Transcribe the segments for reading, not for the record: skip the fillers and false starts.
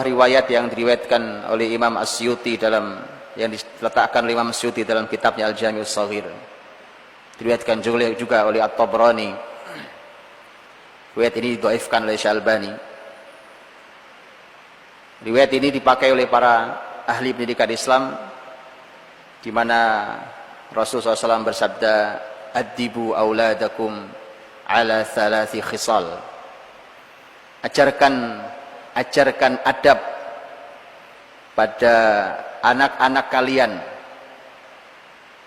riwayat yang diriwayatkan oleh Imam As-Suyuti yang diletakkan oleh Imam As-Suyuti dalam kitabnya Al-Jami' As-Shaghir. Diriwayatkan juga oleh At-Tabrani. Riwayat ini didhaifkan oleh Syalbani. Riwayat ini dipakai oleh para ahli pendidikan Islam, di mana Rasulullah SAW bersabda, "Addibu auladakum ala thalathi khisal." Ajarkan adab pada anak-anak kalian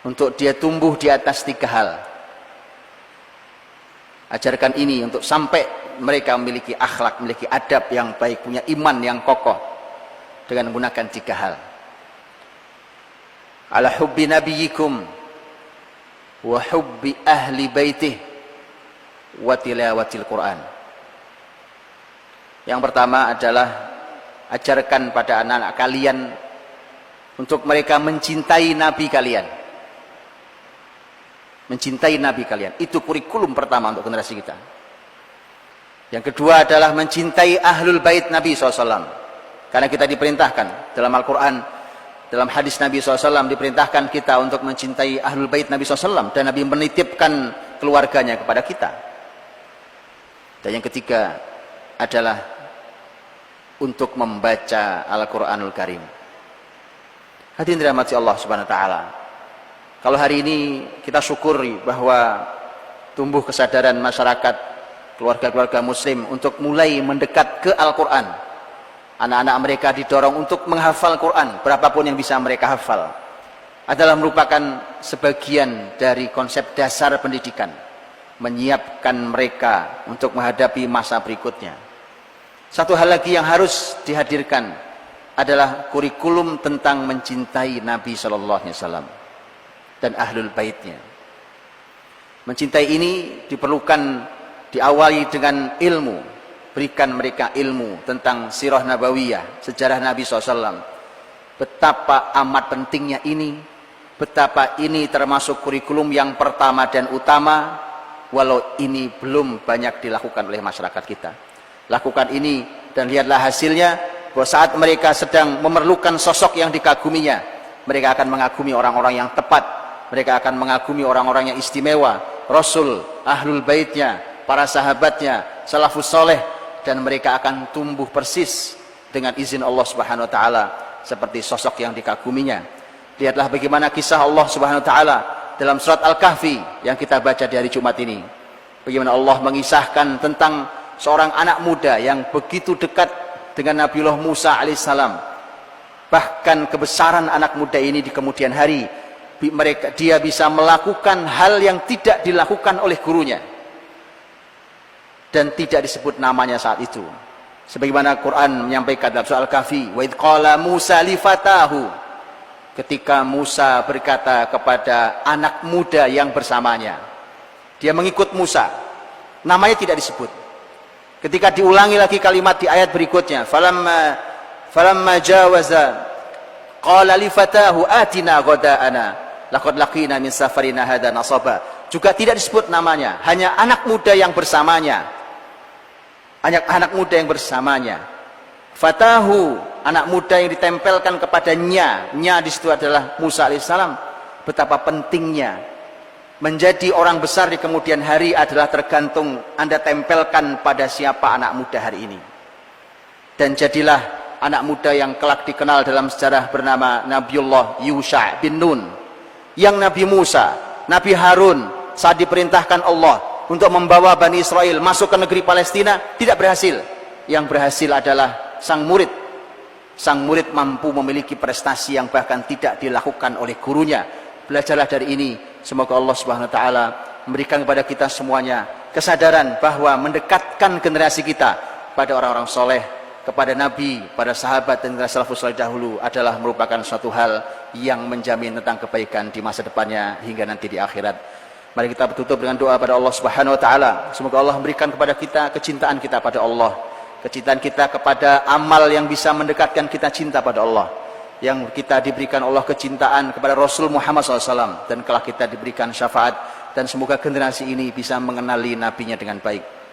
untuk dia tumbuh di atas 3 hal. Ajarkan ini untuk sampai mereka memiliki akhlak, memiliki adab yang baik, punya iman yang kokoh dengan menggunakan 3 hal. Ala hubbi nabiyikum wa hubbi ahli baitih wa tilawatil Quran. Yang pertama adalah ajarkan pada anak-anak kalian untuk mereka mencintai nabi kalian. Mencintai nabi kalian. Itu kurikulum pertama untuk generasi kita. Yang kedua adalah mencintai ahlul bait Nabi SAW. Karena kita diperintahkan dalam Al-Quran, dalam hadis Nabi SAW diperintahkan kita untuk mencintai ahlul bait Nabi SAW. Dan Nabi menitipkan keluarganya kepada kita. Dan yang ketiga adalah untuk membaca Al-Quranul Karim. Hadirin dirahmati Allah Subhanahu Wa Taala. Kalau hari ini kita syukuri bahwa tumbuh kesadaran masyarakat, keluarga-keluarga muslim untuk mulai mendekat ke Al-Quran. Anak-anak mereka didorong untuk menghafal Quran, berapapun yang bisa mereka hafal. Adalah merupakan sebagian dari konsep dasar pendidikan. Menyiapkan mereka untuk menghadapi masa berikutnya. Satu hal lagi yang harus dihadirkan adalah kurikulum tentang mencintai Nabi SAW dan ahlul baitnya. Mencintai ini diperlukan diawali dengan ilmu. Berikan mereka ilmu tentang sirah nabawiyah, sejarah Nabi SAW. Betapa amat pentingnya ini, betapa ini termasuk kurikulum yang pertama dan utama, walau ini belum banyak dilakukan oleh masyarakat kita. Lakukan ini dan lihatlah hasilnya, bahwa saat mereka sedang memerlukan sosok yang dikaguminya, mereka akan mengagumi orang-orang yang tepat. Mereka akan mengagumi orang-orang yang istimewa, Rasul, ahlul baitnya, para sahabatnya, salafus soleh, dan mereka akan tumbuh persis dengan izin Allah Subhanahu Wa Taala seperti sosok yang dikaguminya. Lihatlah bagaimana kisah Allah Subhanahu Wa Taala dalam surat Al-Kahfi yang kita baca di hari Jumat ini. Bagaimana Allah mengisahkan tentang seorang anak muda yang begitu dekat dengan Nabiullah Musa alaihissalam. Bahkan kebesaran anak muda ini di kemudian hari, dia bisa melakukan hal yang tidak dilakukan oleh gurunya dan tidak disebut namanya saat itu. Sebagaimana Quran menyampaikan dalam surah Al-Kahfi, wa idh qala Musa li fatahu, ketika Musa berkata kepada anak muda yang bersamanya, dia mengikut Musa, namanya tidak disebut. Ketika diulangi lagi kalimat di ayat berikutnya, falamma jawaza qala li fatahu atina ghada'ana laqad laqina min safarina hadza nasaba, juga tidak disebut namanya, hanya anak muda yang bersamanya. Anak muda yang bersamanya. Fatahu, anak muda yang ditempelkan kepadanya. Nya di situ adalah Musa alaihissalam. Betapa pentingnya menjadi orang besar di kemudian hari adalah tergantung Anda tempelkan pada siapa anak muda hari ini. Dan jadilah anak muda yang kelak dikenal dalam sejarah bernama Nabiullah Yusha bin Nun. Yang Nabi Musa, Nabi Harun saat diperintahkan Allah untuk membawa Bani Israel masuk ke negeri Palestina, tidak berhasil. Yang berhasil adalah sang murid. Sang murid mampu memiliki prestasi yang bahkan tidak dilakukan oleh gurunya. Belajarlah dari ini. Semoga Allah Subhanahu Wa Taala memberikan kepada kita semuanya kesadaran bahwa mendekatkan generasi kita pada orang-orang soleh, kepada Nabi, pada sahabat dan generasi salafus saleh dahulu adalah merupakan suatu hal yang menjamin tentang kebaikan di masa depannya hingga nanti di akhirat. Mari kita bertutup dengan doa pada Allah Subhanahu Wa Taala. Semoga Allah memberikan kepada kita kecintaan kita pada Allah, kecintaan kita kepada amal yang bisa mendekatkan kita cinta pada Allah, yang kita diberikan Allah kecintaan kepada Rasul Muhammad SAW, dan kelak kita diberikan syafaat, dan semoga generasi ini bisa mengenali nabinya dengan baik.